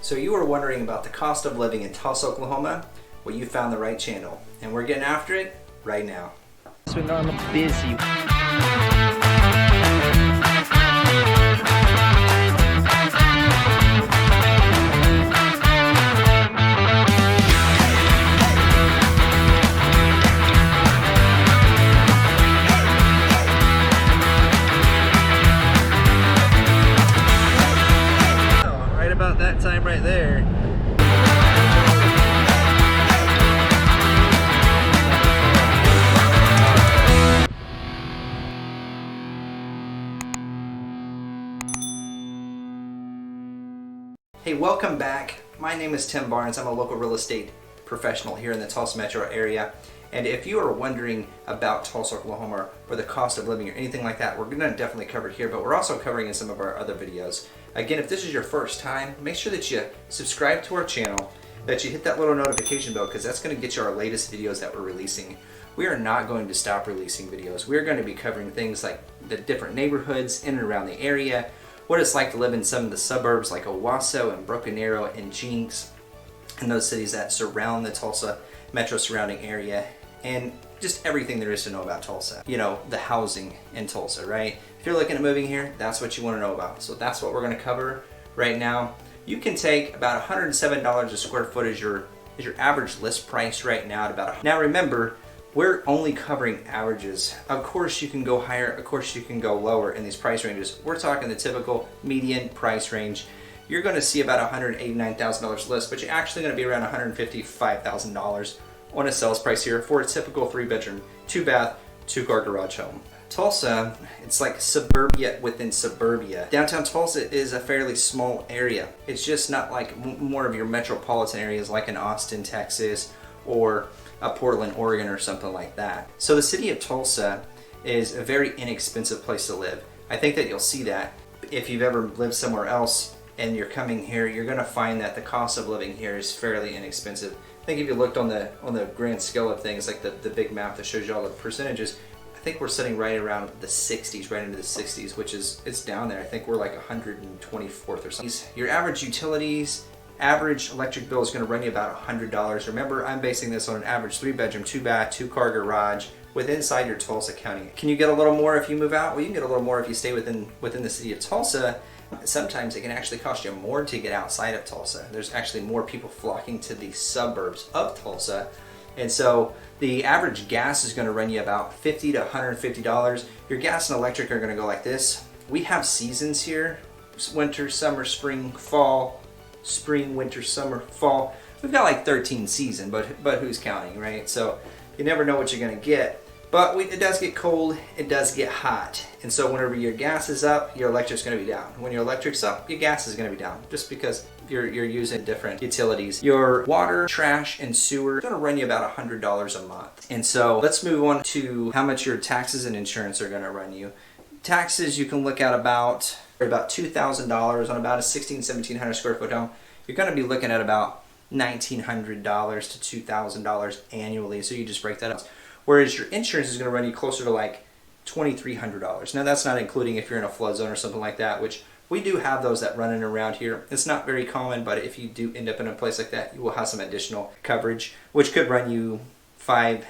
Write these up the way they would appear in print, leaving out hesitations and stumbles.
So you were wondering about the cost of living in Tulsa, Oklahoma? Well, you found the right channel, and we're getting after it right now. So we know I'm busy. Right about that time right there. Hey, welcome back. My name is Tim Barnes. I'm a local real estate professional here in the Tulsa metro area. And if you are wondering about Tulsa, Oklahoma, or the cost of living or anything like that, we're going to definitely cover it here, but we're also covering in some of our other videos. Again, if this is your first time, make sure that you subscribe to our channel, that you hit that little notification bell, because that's going to get you our latest videos that we're releasing. We are not going to stop releasing videos. We're going to be covering things like the different neighborhoods in and around the area, what it's like to live in some of the suburbs like Owasso and Broken Arrow and Jinx, and those cities that surround the Tulsa metro surrounding area, and just everything there is to know about Tulsa. You know, the housing in Tulsa, right? If you're looking at moving here, that's what you want to know about. So that's what we're going to cover right now. You can take about $107 a square foot as your average list price right now at about. Now remember, we're only covering averages. Of course you can go higher, of course you can go lower in these price ranges. We're talking the typical median price range. You're going to see about $189,000 list, but you're actually going to be around $155,000 on a sales price here for a typical 3-bedroom, 2-bath, 2-car garage home. Tulsa, it's like suburbia within suburbia. Downtown Tulsa is a fairly small area. It's just not like more of your metropolitan areas like in Austin, Texas, or Portland, Oregon, or something like that. So the city of Tulsa is a very inexpensive place to live. I think that you'll see that if you've ever lived somewhere else and you're coming here, you're going to find that the cost of living here is fairly inexpensive. I think if you looked on the grand scale of things, like the big map that shows you all the percentages, I think we're sitting right around the 60s, right into the 60s, which is, it's down there. I think we're like 124th or something. Your average utilities, average electric bill is going to run you about $100. Remember, I'm basing this on an average 3-bedroom, 2-bath, 2-car garage inside your Tulsa County. Can you get a little more if you move out? Well, you can get a little more if you stay within the city of Tulsa. Sometimes it can actually cost you more to get outside of Tulsa. There's actually more people flocking to the suburbs of Tulsa. And so the average gas is going to run you about $50 to $150. Your gas and electric are going to go like this. We have seasons here: winter, summer, spring, fall, spring, winter, summer, fall. We've got like 13 seasons, but who's counting, right? So you never know what you're going to get. But it does get cold, it does get hot. And so whenever your gas is up, your electric's going to be down. When your electric's up, your gas is going to be down, just because you're using different utilities. Your water, trash, and sewer is going to run you about $100 a month. And so let's move on to how much your taxes and insurance are going to run you. Taxes, you can look at about $2,000 on about a 1,700 square foot home. You're going to be looking at about $1,900 to $2,000 annually. So you just break that up. Whereas your insurance is going to run you closer to like $2,300. Now that's not including if you're in a flood zone or something like that, which we do have those that run in around here. It's not very common, but if you do end up in a place like that, you will have some additional coverage, which could run you $500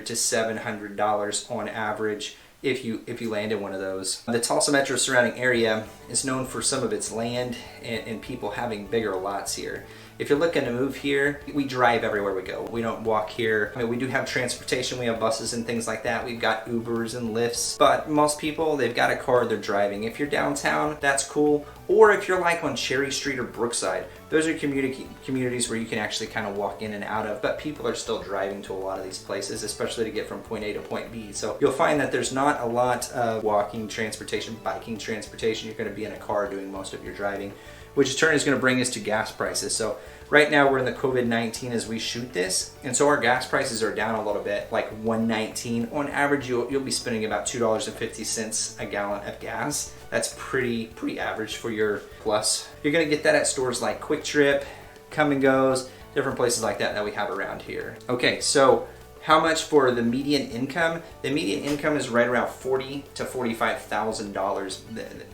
to $700 on average if you land in one of those. The Tulsa metro surrounding area is known for some of its land and people having bigger lots here. If you're looking to move here, we drive everywhere we go. We don't walk here. I mean, we do have transportation. We have buses and things like that. We've got Ubers and Lyfts. But most people, they've got a car, they're driving. If you're downtown, that's cool. Or if you're like on Cherry Street or Brookside, those are communities where you can actually kind of walk in and out of. But people are still driving to a lot of these places, especially to get from point A to point B. So you'll find that there's not a lot of walking transportation, biking transportation. You're going to be in a car doing most of your driving, which in turn is going to bring us to gas prices. So right now we're in the COVID-19 as we shoot this, and so our gas prices are down a little bit, like $1.19. On average, you'll be spending about $2.50 a gallon of gas. That's pretty average for your plus. You're going to get that at stores like Quick Trip, Come and Goes, different places like that we have around here. Okay, so how much for the median income? The median income is right around $40,000 to $45,000,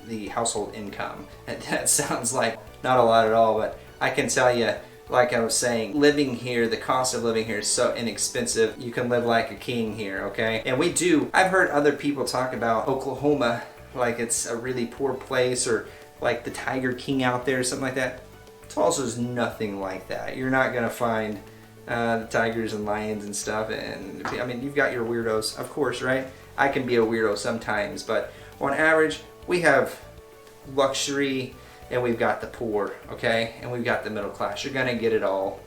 the household income. And that sounds like not a lot at all, but I can tell you, like I was saying, living here, the cost of living here is so inexpensive. You can live like a king here, okay? And I've heard other people talk about Oklahoma like it's a really poor place, or like the Tiger King out there or something like that. Tulsa's nothing like that. You're not gonna find the tigers and lions and stuff. And I mean, you've got your weirdos, of course, right? I can be a weirdo sometimes, but on average, we have luxury and we've got the poor, okay? And we've got the middle class. You're gonna get it all.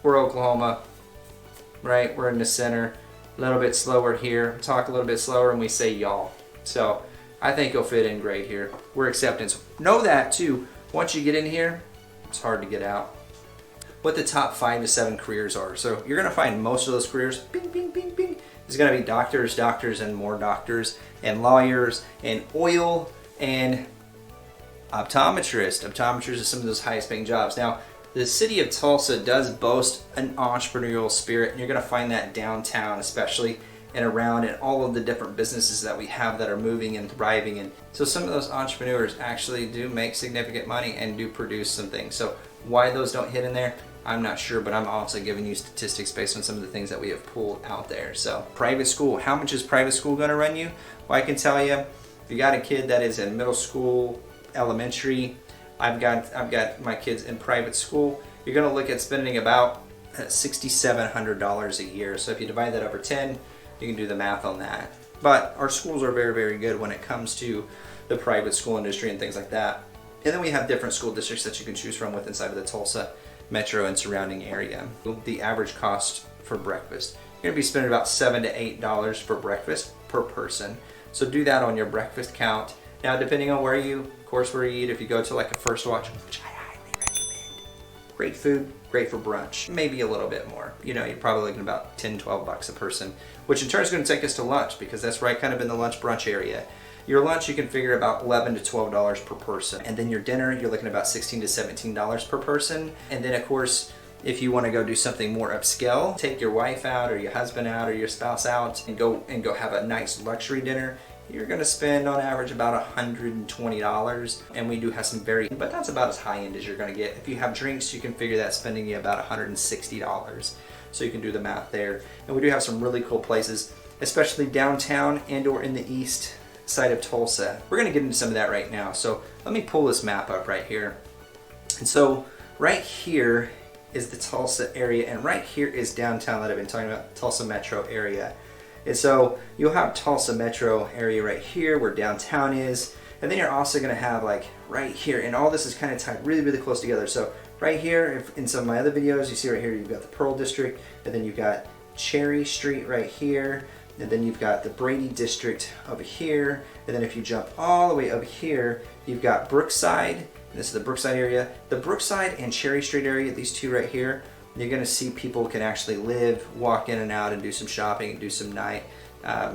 We're Oklahoma, right? We're in the center. A little bit slower here. Talk a little bit slower and we say y'all. So I think you'll fit in great here. We're acceptance. Know that too. Once you get in here, it's hard to get out. What the top 5 to 7 careers are. So you're gonna find most of those careers, bing, bing, bing, bing. There's gonna be doctors, and more doctors, and lawyers, and oil, and optometrists. Optometrists are some of those highest paying jobs. Now, the city of Tulsa does boast an entrepreneurial spirit, and you're gonna find that downtown especially, and around, and all of the different businesses that we have that are moving and thriving. And so some of those entrepreneurs actually do make significant money and do produce some things. So why those don't hit in there, I'm not sure, but I'm also giving you statistics based on some of the things that we have pulled out there. So private school, how much is private school gonna run you? Well, I can tell you, if you got a kid that is in middle school, elementary, I've got my kids in private school, you're gonna look at spending about $6,700 a year. So if you divide that over 10, you can do the math on that. But our schools are very, very good when it comes to the private school industry and things like that. And then we have different school districts that you can choose from within inside of the Tulsa metro and surrounding area. The average cost for breakfast, you're gonna be spending about $7 to $8 for breakfast per person. So do that on your breakfast count. Now, depending on where you eat, if you go to like a First Watch, which I highly recommend, great food, great for brunch, maybe a little bit more. You know, you're probably looking about 10, 12 bucks a person, which in turn is gonna take us to lunch, because that's right kind of in the lunch brunch area. Your lunch, you can figure about $11 to $12 per person. And then your dinner, you're looking at about $16 to $17 per person. And then of course, if you want to go do something more upscale, take your wife out or your husband out or your spouse out and go have a nice luxury dinner, you're gonna spend on average about $120. And we do have some but that's about as high end as you're gonna get. If you have drinks, you can figure that spending you about $160. So you can do the math there. And we do have some really cool places, especially downtown and or in the east side of Tulsa. We're gonna get into some of that right now. So let me pull this map up right here. And so right here is the Tulsa area, and right here is downtown that I've been talking about, Tulsa metro area. And so you'll have Tulsa metro area right here where downtown is, and then you're also gonna have like right here, and all this is kind of tied really, really close together. So right here, in some of my other videos, you see right here, you've got the Pearl District, and then you've got Cherry Street right here, and then you've got the Brady District over here, and then if you jump all the way over here, you've got Brookside, and this is the Brookside area. The Brookside and Cherry Street area, these two right here, you're gonna see people can actually live, walk in and out and do some shopping and do some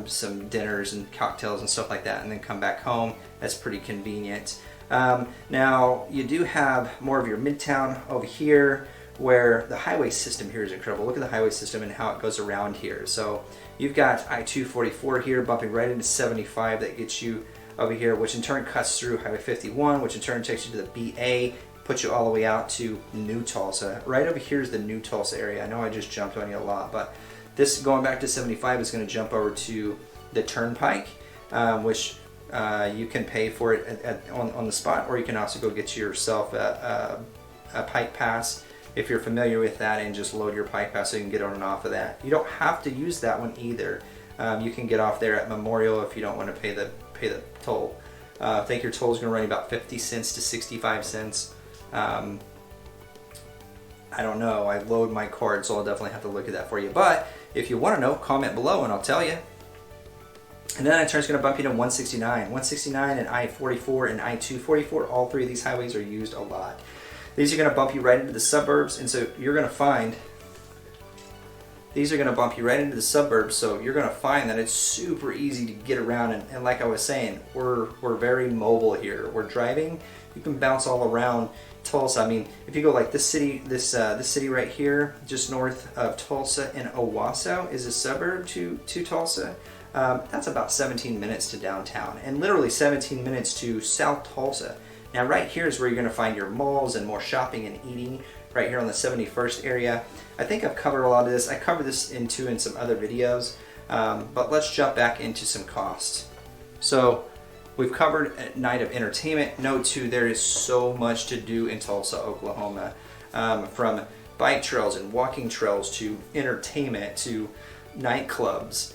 some dinners and cocktails and stuff like that, and then come back home. That's pretty convenient. Now, you do have more of your Midtown over here, where the highway system here is incredible. Look at the highway system and how it goes around here. So you've got I-244 here bumping right into 75 that gets you over here, which in turn cuts through Highway 51, which in turn takes you to the BA, puts you all the way out to New Tulsa. Right over here is the New Tulsa area. I know I just jumped on you a lot, but this going back to 75 is going to jump over to the Turnpike, which you can pay for it on the spot, or you can also go get yourself a Pike Pass if you're familiar with that, and just load your Pike Pass so you can get on and off of that. You don't have to use that one either. You can get off there at Memorial if you don't want to pay the toll. I think your toll is going to run you about 50 cents to 65 cents. I don't know. I load my card, so I'll definitely have to look at that for you. But if you want to know, comment below and I'll tell you. And then in turn, it's going to bump you to 169. 169 and I-44 and I-244, all three of these highways are used a lot. These are going to bump you right into the suburbs, and so you're going to find these are going to bump you right into the suburbs, so you're going to find that it's super easy to get around, and like I was saying, we're very mobile here. We're driving, you can bounce all around Tulsa. I mean, if you go like this city right here, just north of Tulsa, in Owasso is a suburb to Tulsa. That's about 17 minutes to downtown, and literally 17 minutes to South Tulsa. Now right here is where you're going to find your malls and more shopping and eating, right here on the 71st area. I think I've covered a lot of this. I covered this in some other videos, but let's jump back into some costs. So we've covered a night of entertainment. Note too, there is so much to do in Tulsa, Oklahoma, from bike trails and walking trails to entertainment to nightclubs,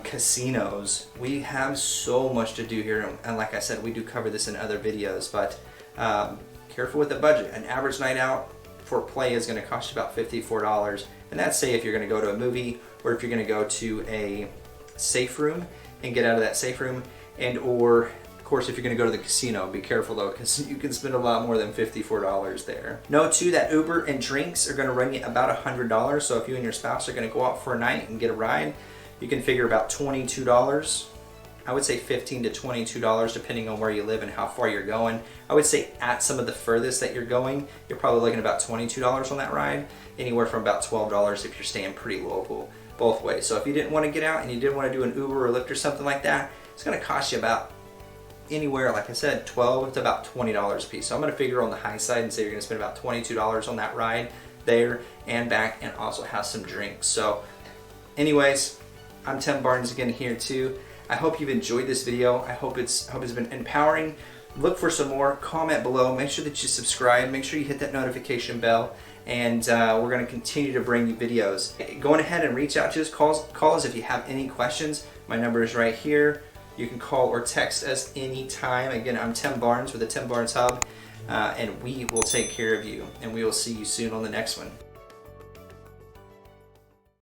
casinos. We have so much to do here, and like I said, we do cover this in other videos, but careful with the budget. An average night out for play is going to cost you about $54, and that's say if you're going to go to a movie or if you're going to go to a safe room and get out of that safe room, and or of course if you're going to go to the casino. Be careful though, because you can spend a lot more than $54 there. Note too that Uber and drinks are going to run you about $100, so if you and your spouse are going to go out for a night and get a ride, you can figure about $22. I would say $15 to $22 depending on where you live and how far you're going. I would say at some of the furthest that you're going, you're probably looking at about $22 on that ride, anywhere from about $12 if you're staying pretty local, both ways. So if you didn't want to get out and you didn't want to do an Uber or Lyft or something like that, it's going to cost you about anywhere, like I said, $12 to about $20 a piece. So I'm going to figure on the high side and say you're going to spend about $22 on that ride there and back, and also have some drinks. So anyways, I'm Tim Barnes again here too. I hope you've enjoyed this video. I hope it's been empowering. Look for some more. Comment below. Make sure that you subscribe. Make sure you hit that notification bell. And we're going to continue to bring you videos. Going ahead and reach out to us. Call us if you have any questions. My number is right here. You can call or text us anytime. Again, I'm Tim Barnes with the Tim Barnes Hub. And we will take care of you. And we will see you soon on the next one.